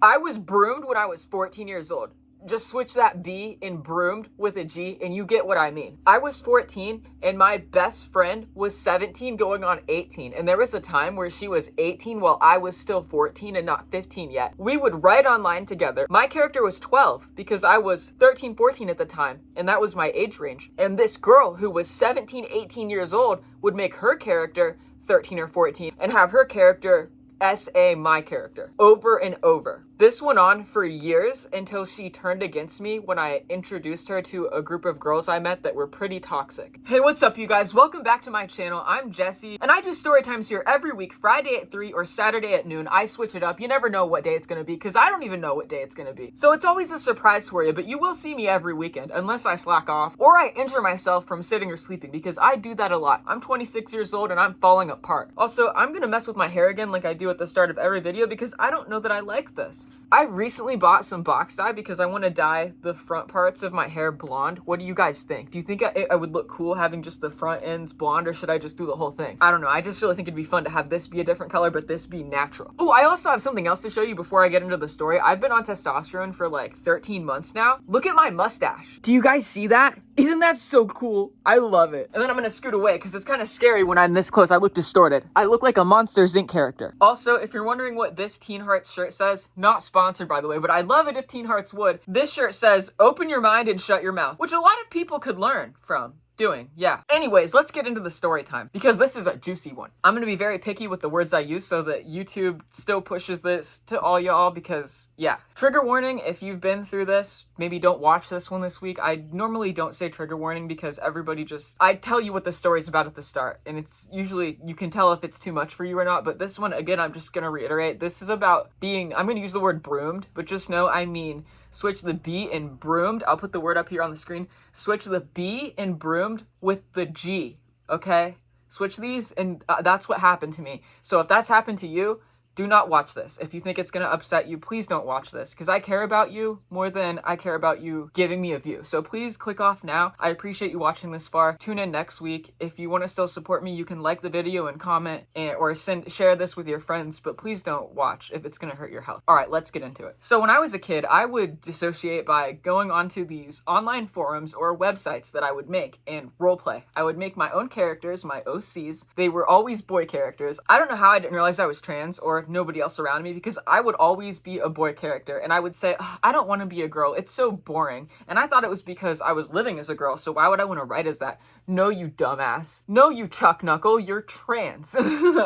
I was broomed when I was 14 years old. Just switch that B in broomed with a G and you get what I mean. I was 14 and my best friend was 17 going on 18. And there was a time where she was 18 while I was still 14 and not 15 yet. We would write online together. My character was 12 because I was 13, 14 at the time. And that was my age range. And this girl who was 17, 18 years old would make her character 13 or 14 and have her character SA my character over and over. This went on for years until she turned against me when I introduced her to a group of girls I met that were pretty toxic. Hey, what's up you guys? Welcome back to my channel. I'm Jesse and I do story times here every week, Friday at 3 or Saturday at noon. I switch it up. You never know what day it's gonna be because I don't even know what day it's gonna be. So it's always a surprise for you, but you will see me every weekend unless I slack off or I injure myself from sitting or sleeping because I do that a lot. I'm 26 years old and I'm falling apart. Also, I'm gonna mess with my hair again like I do at the start of every video because I don't know that I like this. I recently bought some box dye because I want to dye the front parts of my hair blonde. What do you guys think? Do you think I would look cool having just the front ends blonde, or should I just do the whole thing? I don't know. I just really think it'd be fun to have this be a different color, but this be natural. Oh, I also have something else to show you before I get into the story. I've been on testosterone for like 13 months now. Look at my mustache. Do you guys see that? Isn't that so cool? I love it. And then I'm gonna scoot away because it's kind of scary when I'm this close. I look distorted. I look like a Monsters Inc. character. Also, if you're wondering what this Teen Hearts shirt says, not sponsored by the way, but I'd love it if Teen Hearts would. This shirt says, open your mind and shut your mouth, which a lot of people could learn from doing. Yeah. Anyways, let's get into the story time because this is a juicy one. I'm going to be very picky with the words I use so that YouTube still pushes this to all y'all because yeah. Trigger warning, if you've been through this, maybe don't watch this one this week. I normally don't say trigger warning because everybody I tell you what the story's about at the start and it's usually, you can tell if it's too much for you or not, but this one, again, I'm just going to reiterate, this is about being, I'm going to use the word broomed, but just know I mean switch the B in broomed. I'll put the word up here on the screen. Switch the B in broomed with the G, okay? Switch these, and that's what happened to me. So if that's happened to you, do not watch this. If you think it's going to upset you, please don't watch this because I care about you more than I care about you giving me a view. So please click off now. I appreciate you watching this far. Tune in next week. If you want to still support me, you can like the video and comment or share this with your friends, but please don't watch if it's going to hurt your health. All right, let's get into it. So when I was a kid, I would dissociate by going onto these online forums or websites that I would make and roleplay. I would make my own characters, my OCs. They were always boy characters. I don't know how I didn't realize I was trans or nobody else around me because I would always be a boy character and I would say, I don't want to be a girl. It's so boring. And I thought it was because I was living as a girl. So why would I want to write as that? No, you dumbass. No, you chuck knuckle. You're trans.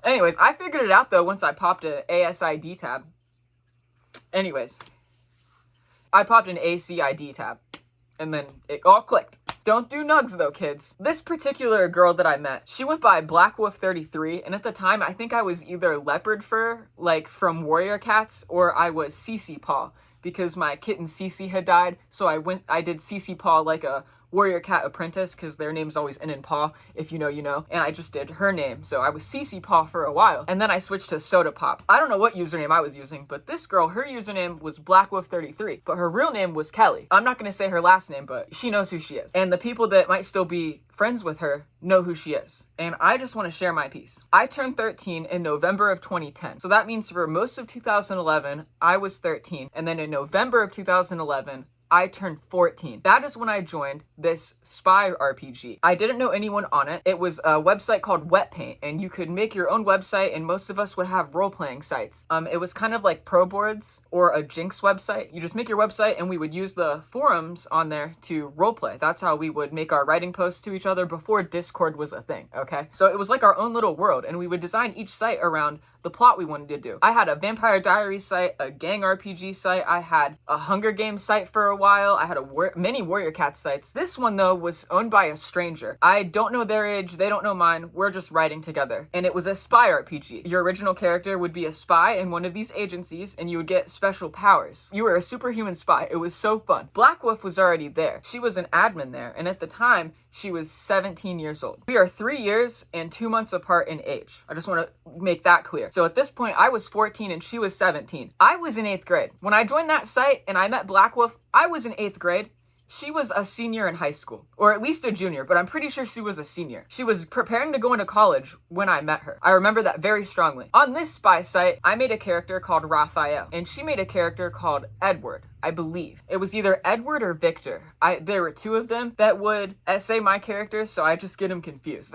Anyways, I figured it out though once I popped an ASID tab. Anyways, I popped an ACID tab and then it all clicked. Don't do nugs though, kids. This particular girl that I met, she went by Black Wolf 33, and at the time, I think I was either leopard fur, like from Warrior Cats, or I was Cece Paw, because my kitten Cece had died, so I did Cece Paw like a Warrior Cat apprentice, because their name's always N and Paw, if you know, you know, and I just did her name, so I was Cece Paw for a while, and then I switched to Soda Pop. I don't know what username I was using, but this girl, her username was Black Wolf 33, but her real name was Kelly. I'm not gonna say her last name, but she knows who she is, and the people that might still be friends with her know who she is, and I just want to share my piece. I turned 13 in November of 2010, so that means for most of 2011, I was 13, and then in November of 2011, I turned 14. That is when I joined this spy RPG. I didn't know anyone on it. It was a website called Wet Paint, and you could make your own website, and most of us would have role-playing sites. It was kind of like Pro Boards or a Jinx website. You just make your website, and we would use the forums on there to roleplay. That's how we would make our writing posts to each other before Discord was a thing, okay? So it was like our own little world, and we would design each site around the plot we wanted to do. I had a Vampire Diaries site, a gang RPG site, I had a Hunger Games site for a while, I had many Warrior Cats sites. This one though was owned by a stranger. I don't know their age, they don't know mine, we're just writing together. And it was a spy RPG. Your original character would be a spy in one of these agencies and you would get special powers. You were a superhuman spy. It was so fun. Black Wolf was already there. She was an admin there, and at the time, she was 17 years old. We are 3 years and 2 months apart in age. I just want to make that clear. So at this point, I was 14 and she was 17. I was in 8th grade. When I joined that site and I met Black Wolf, I was in 8th grade She was a senior in high school, or at least a junior, but I'm pretty sure she was a senior. She was preparing to go into college when I met her. I remember that very strongly. On this spy site, I made a character called Raphael, and she made a character called Edward, I believe. It was either Edward or Victor. There were two of them that would essay my characters, so I just get them confused.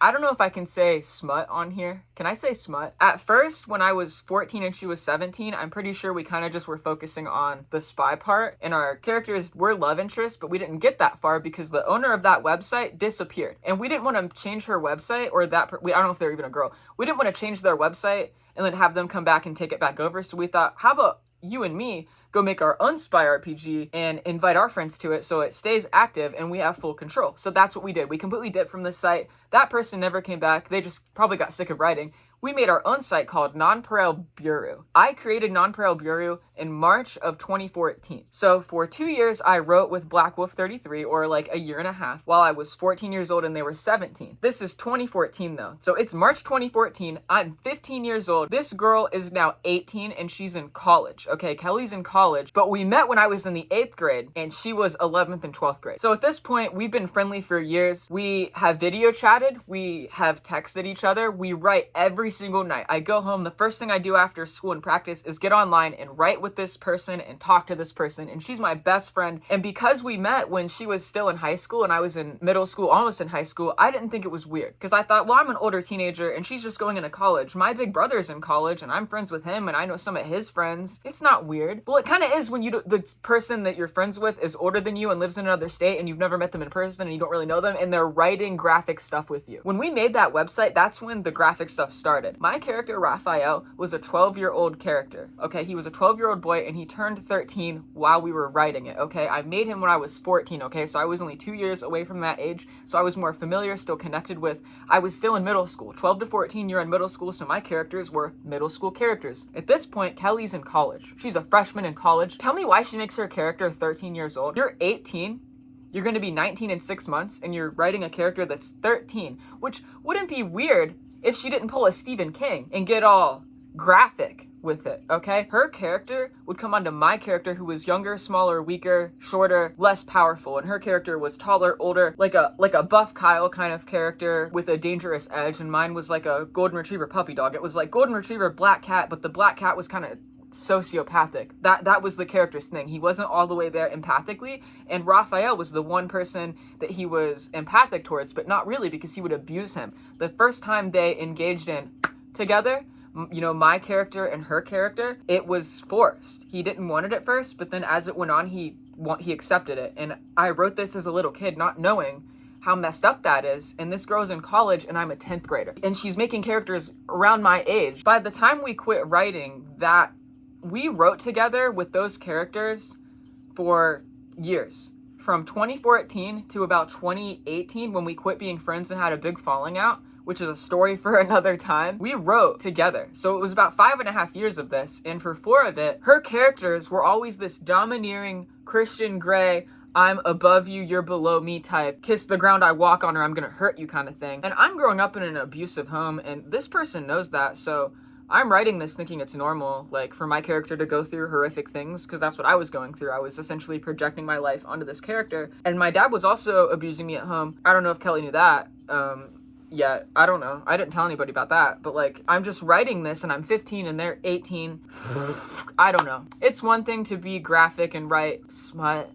I don't know if I can say smut on here. Can I say smut? At first, when I was 14 and she was 17, I'm pretty sure we kind of just were focusing on the spy part, and our characters were love interests, but we didn't get that far because the owner of that website disappeared. And we didn't want to change her website, or I don't know if they're even a girl. We didn't want to change their website and then have them come back and take it back over, so we thought, how about you and me go make our own spy RPG and invite our friends to it so it stays active and we have full control. So that's what we did. We completely dipped from this site. That person never came back. They just probably got sick of writing. We made our own site called Nonpareil Bureau. I created Nonpareil Bureau in March of 2014. So for 2 years, I wrote with Black Wolf 33, or like a year and a half, while I was 14 years old and they were 17. This is 2014 though. So it's March 2014. I'm 15 years old. This girl is now 18 and she's in college. Okay, Kelly's in college, but we met when I was in the 8th grade and she was 11th and 12th grade. So at this point, we've been friendly for years. We have video chatted. We have texted each other. We write every single night. I go home, the first thing I do after school and practice is get online and write with this person and talk to this person, and she's my best friend. And because we met when she was still in high school and I was in middle school, almost in high school, I didn't think it was weird because I thought, well, I'm an older teenager and she's just going into college. My big brother's in college and I'm friends with him and I know some of his friends. It's not weird. Well, it kind of is when the person that you're friends with is older than you and lives in another state and you've never met them in person and you don't really know them and they're writing graphic stuff with you. When we made that website, that's when the graphic stuff started. My character, Raphael, was a 12-year-old character, okay? He was a 12-year-old boy, and he turned 13 while we were writing it, okay? I made him when I was 14, okay? So I was only 2 years away from that age, so I was more familiar, still connected with. I was still in middle school. 12 to 14, you're in middle school, so my characters were middle school characters. At this point, Kelly's in college. She's a freshman in college. Tell me why she makes her character 13 years old. You're 18. You're going to be 19 in 6 months, and you're writing a character that's 13, which wouldn't be weird if she didn't pull a Stephen King and get all graphic with it, okay? Her character would come onto my character, who was younger, smaller, weaker, shorter, less powerful, and her character was taller, older, like a buff Kyle kind of character with a dangerous edge, and mine was like a golden retriever puppy dog. It was like golden retriever black cat, but the black cat was kind of sociopathic. That was the character's thing. He wasn't all the way there empathically, and Raphael was the one person that he was empathic towards, but not really, because he would abuse him. The first time they engaged in together, you know, my character and her character, it was forced. He didn't want it at first, but then as it went on, he accepted it. And I wrote this as a little kid, not knowing how messed up that is. And this girl's in college and I'm a 10th grader, and she's making characters around my age. By the time we quit writing that, we wrote together with those characters for years. From 2014 to about 2018, when we quit being friends and had a big falling out, which is a story for another time, we wrote together. So it was about 5.5 years of this, and for 4 of it, her characters were always this domineering Christian Grey, I'm above you, you're below me type, kiss the ground I walk on or I'm gonna hurt you kind of thing. And I'm growing up in an abusive home, and this person knows that, so I'm writing this thinking it's normal, like, for my character to go through horrific things, because that's what I was going through. I was essentially projecting my life onto this character. And my dad was also abusing me at home. I don't know if Kelly knew that. Yeah, I don't know. I didn't tell anybody about that. But, like, I'm just writing this, and I'm 15, and they're 18. I don't know. It's one thing to be graphic and write smut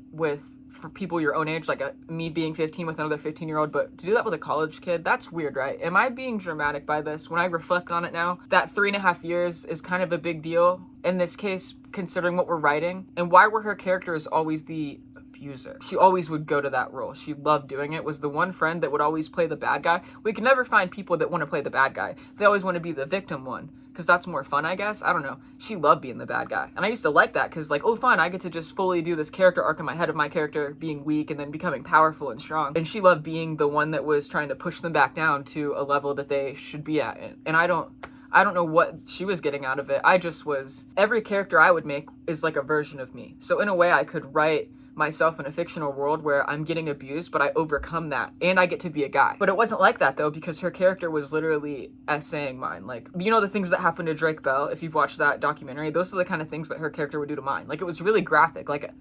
for people your own age, like me being 15 with another 15-year-old, but to do that with a college kid, that's weird, right? Am I being dramatic by this? When I reflect on it now, that 3.5 years is kind of a big deal in this case, considering what we're writing. And why were her characters always the abuser? She always would go to that role. She loved doing it, was the one friend that would always play the bad guy. We can never find people that want to play the bad guy. They always want to be the victim one, because that's more fun, I guess. I don't know. She loved being the bad guy. And I used to like that, because, like, oh, fun, I get to just fully do this character arc in my head of my character being weak and then becoming powerful and strong. And she loved being the one that was trying to push them back down to a level that they should be at. And I don't know what she was getting out of it. Every character I would make is like a version of me. So in a way, I could write myself in a fictional world where I'm getting abused, but I overcome that and I get to be a guy. But it wasn't like that though, because her character was literally essaying mine. Like, you know, the things that happened to Drake Bell, if you've watched that documentary, those are the kind of things that her character would do to mine. Like, it was really graphic. Like,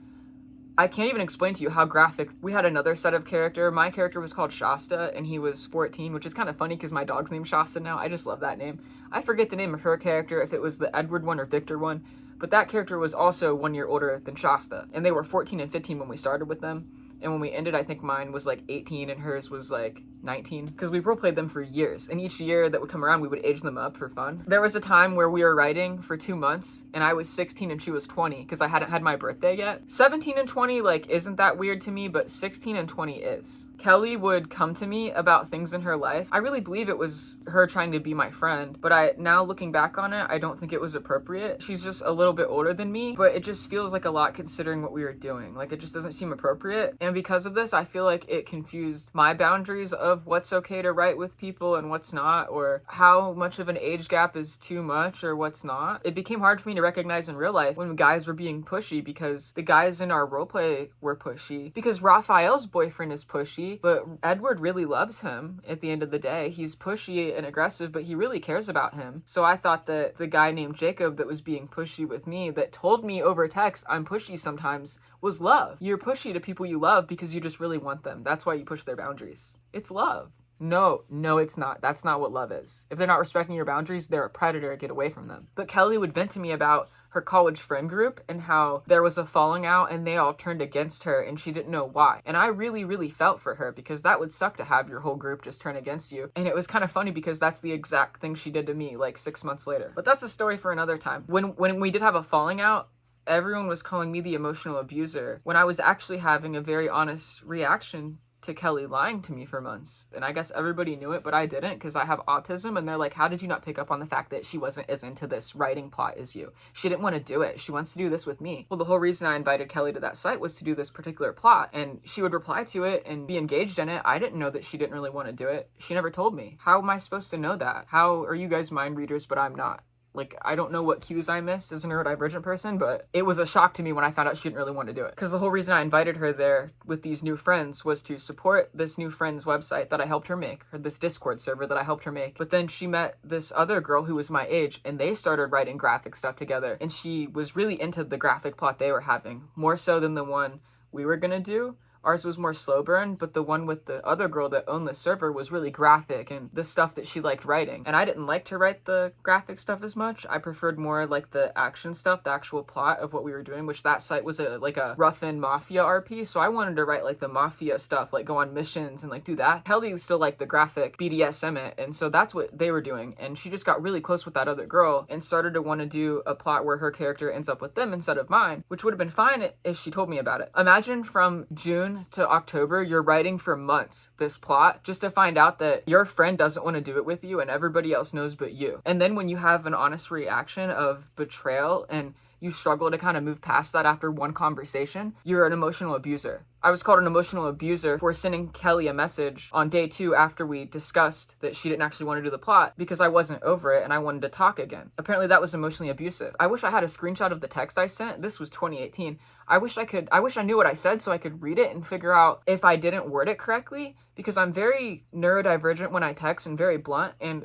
I can't even explain to you how graphic. We had another set of character. My character was called Shasta, and he was 14, which is kind of funny because my dog's named Shasta now. I just love that name. I forget the name of her character, if it was the Edward one or Victor one, but that character was also 1 year older than Shasta, and they were 14 and 15 when we started with them. And when we ended, I think mine was like 18 and hers was like 19, because we role-played them for years. And each year that would come around, we would age them up for fun. There was a time where we were writing for 2 months and I was 16 and she was 20 because I hadn't had my birthday yet. 17 and 20 like isn't that weird to me, but 16 and 20 is. Kelly would come to me about things in her life. I really believe it was her trying to be my friend, but now looking back on it, I don't think it was appropriate. She's just a little bit older than me, but it just feels like a lot considering what we were doing. Like, it just doesn't seem appropriate. And because of this, I feel like it confused my boundaries of what's okay to write with people and what's not, or how much of an age gap is too much or what's not. It became hard for me to recognize in real life when guys were being pushy, because the guys in our roleplay were pushy, because Raphael's boyfriend is pushy, but Edward really loves him at the end of the day. He's pushy and aggressive, but he really cares about him. So I thought that the guy named Jacob that was being pushy with me, that told me over text I'm pushy sometimes, was love. You're pushy to people you love because you just really want them. That's why you push their boundaries. It's love. No, it's not. That's not what love is. If they're not respecting your boundaries, they're a predator. Get away from them. But Kelly would vent to me about her college friend group and how there was a falling out and they all turned against her and she didn't know why. And I really, really felt for her, because that would suck to have your whole group just turn against you. And it was kind of funny because that's the exact thing she did to me like 6 months later. But that's a story for another time. When we did have a falling out, everyone was calling me the emotional abuser when I was actually having a very honest reaction to Kelly lying to me for months. And I guess everybody knew it, but I didn't, because I have autism, and they're like, how did you not pick up on the fact that she wasn't as into this writing plot as you? She didn't want to do it. She wants to do this with me. Well, the whole reason I invited Kelly to that site was to do this particular plot, and she would reply to it and be engaged in it. I didn't know that she didn't really want to do it. She never told me. How am I supposed to know that? How are you guys mind readers, but I'm not? Like, I don't know what cues I missed as a neurodivergent person, but it was a shock to me when I found out she didn't really want to do it. Because the whole reason I invited her there with these new friends was to support this new friend's website that I helped her make, or this Discord server that I helped her make. But then she met this other girl who was my age, and they started writing graphic stuff together. And she was really into the graphic plot they were having, more so than the one we were gonna do. Ours was more slow burn, but the one with the other girl that owned the server was really graphic and the stuff that she liked writing. And I didn't like to write the graphic stuff as much. I preferred more like the action stuff, the actual plot of what we were doing, which that site was like a rough-in mafia RP. So I wanted to write like the mafia stuff, like go on missions and like do that. Kelly still liked the graphic BDSM it, and so that's what they were doing. And she just got really close with that other girl and started to want to do a plot where her character ends up with them instead of mine, which would have been fine if she told me about it. Imagine from June to October, you're writing for months this plot just to find out that your friend doesn't want to do it with you and everybody else knows but you. And then when you have an honest reaction of betrayal and you struggle to kind of move past that after one conversation, you're an emotional abuser. I was called an emotional abuser for sending Kelly a message on day 2 after we discussed that she didn't actually want to do the plot because I wasn't over it and I wanted to talk again. Apparently that was emotionally abusive. I wish I had a screenshot of the text I sent. This was 2018. I wish I knew what I said so I could read it and figure out if I didn't word it correctly, because I'm very neurodivergent when I text and very blunt, and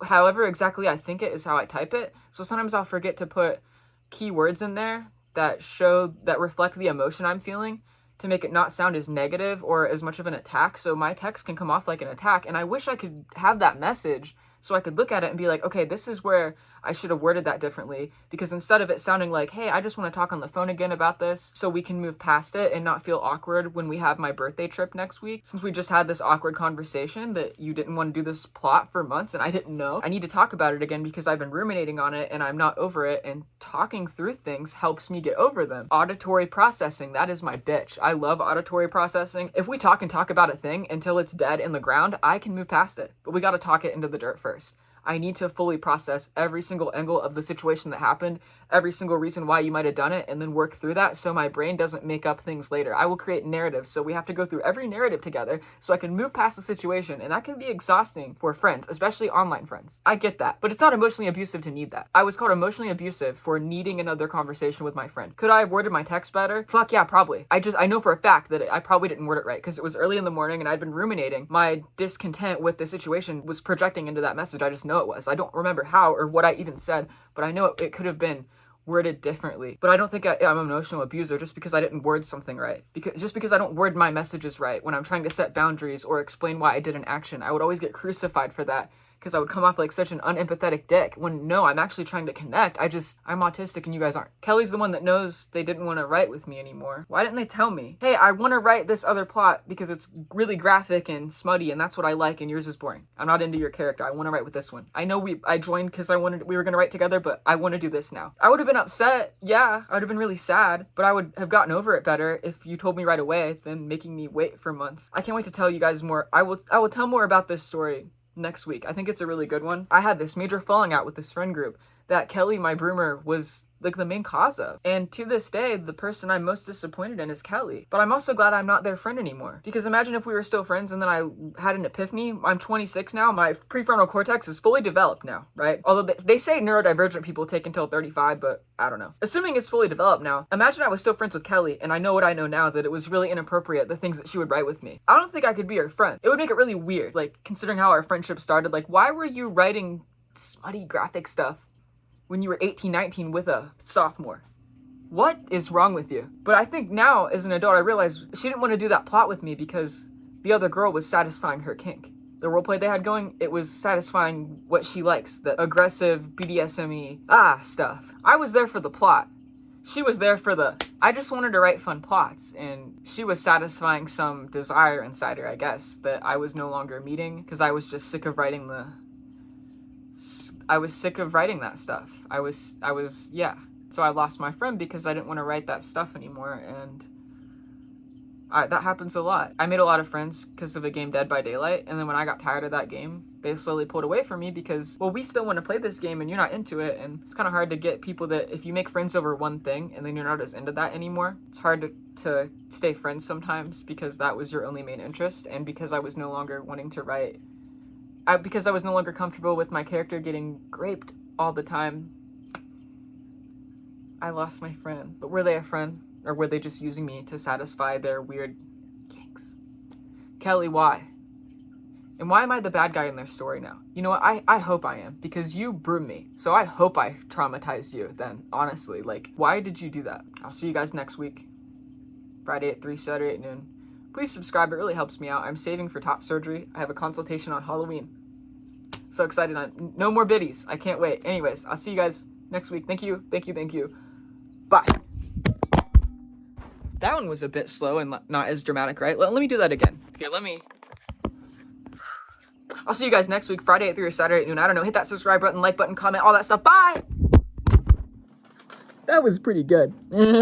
however exactly I think it is how I type it. So sometimes I'll forget to put keywords in there that reflect the emotion I'm feeling, to make it not sound as negative or as much of an attack, so my text can come off like an attack. And I wish I could have that message so I could look at it and be like, okay, this is where I should have worded that differently, because instead of it sounding like, hey, I just want to talk on the phone again about this so we can move past it and not feel awkward when we have my birthday trip next week, since we just had this awkward conversation that you didn't want to do this plot for months and I didn't know. I need to talk about it again because I've been ruminating on it and I'm not over it, and talking through things helps me get over them. Auditory processing, that is my bitch. I love auditory processing. If we talk about a thing until it's dead in the ground, I can move past it, but we got to talk it into the dirt first. I need to fully process every single angle of the situation that happened, every single reason why you might have done it, and then work through that so my brain doesn't make up things later. I will create narratives, so we have to go through every narrative together so I can move past the situation, and that can be exhausting for friends, especially online friends. I get that, but it's not emotionally abusive to need that. I was called emotionally abusive for needing another conversation with my friend. Could I have worded my text better? Fuck yeah, probably. I know for a fact that I probably didn't word it right because it was early in the morning and I'd been ruminating. My discontent with the situation was projecting into that message. I just know it was. I don't remember how or what I even said, but I know it could have been worded differently. But I don't think I'm an emotional abuser just because I didn't word something right. Just because I don't word my messages right when I'm trying to set boundaries or explain why I did an action, I would always get crucified for that because I would come off like such an unempathetic dick when no, I'm actually trying to connect. I'm autistic and you guys aren't. Kelly's the one that knows they didn't want to write with me anymore. Why didn't they tell me? Hey, I want to write this other plot because it's really graphic and smutty and that's what I like and yours is boring. I'm not into your character. I want to write with this one. I know I joined because we were going to write together, but I want to do this now. I would have been upset. Yeah, I would have been really sad, but I would have gotten over it better if you told me right away than making me wait for months. I can't wait to tell you guys more. I will tell more about this story next week. I think it's a really good one. I had this major falling out with this friend group that Kelly, my broomer, was like the main cause of. And to this day, the person I'm most disappointed in is Kelly. But I'm also glad I'm not their friend anymore. Because imagine if we were still friends and then I had an epiphany. I'm 26 now. My prefrontal cortex is fully developed now, right? Although they say neurodivergent people take until 35, but I don't know. Assuming it's fully developed now, imagine I was still friends with Kelly and I know what I know now, that it was really inappropriate, the things that she would write with me. I don't think I could be her friend. It would make it really weird, like considering how our friendship started. Like, why were you writing smutty graphic stuff when you were 18, 19 with a sophomore? What is wrong with you? But I think now, as an adult, I realize she didn't want to do that plot with me because the other girl was satisfying her kink. The roleplay they had going, it was satisfying what she likes, the aggressive, BDSM-y, stuff. I was there for the plot. She was there for I just wanted to write fun plots, and she was satisfying some desire inside her, I guess, that I was no longer meeting because I was just sick of writing that stuff. Yeah. So I lost my friend because I didn't want to write that stuff anymore, and that happens a lot. I made a lot of friends because of the game Dead by Daylight, and then when I got tired of that game, they slowly pulled away from me because, well, we still want to play this game and you're not into it, and it's kind of hard to get people that, if you make friends over one thing and then you're not as into that anymore, it's hard to stay friends sometimes because that was your only main interest, and because I was no longer wanting to write because I was no longer comfortable with my character getting raped all the time, I lost my friend. But were they a friend? Or were they just using me to satisfy their weird kinks? Kelly, why? And why am I the bad guy in their story now? You know what? I hope I am, because you broomed me. So I hope I traumatized you then, honestly. Like, why did you do that? I'll see you guys next week. Friday at 3, Saturday at noon. Please subscribe. It really helps me out. I'm saving for top surgery. I have a consultation on Halloween. So excited. No more biddies. I can't wait. Anyways, I'll see you guys next week. Thank you. Thank you. Thank you. Bye. That one was a bit slow and not as dramatic, right? Let me do that again. Here, I'll see you guys next week, Friday at 3 or Saturday at noon. I don't know. Hit that subscribe button, like button, comment, all that stuff. Bye! That was pretty good.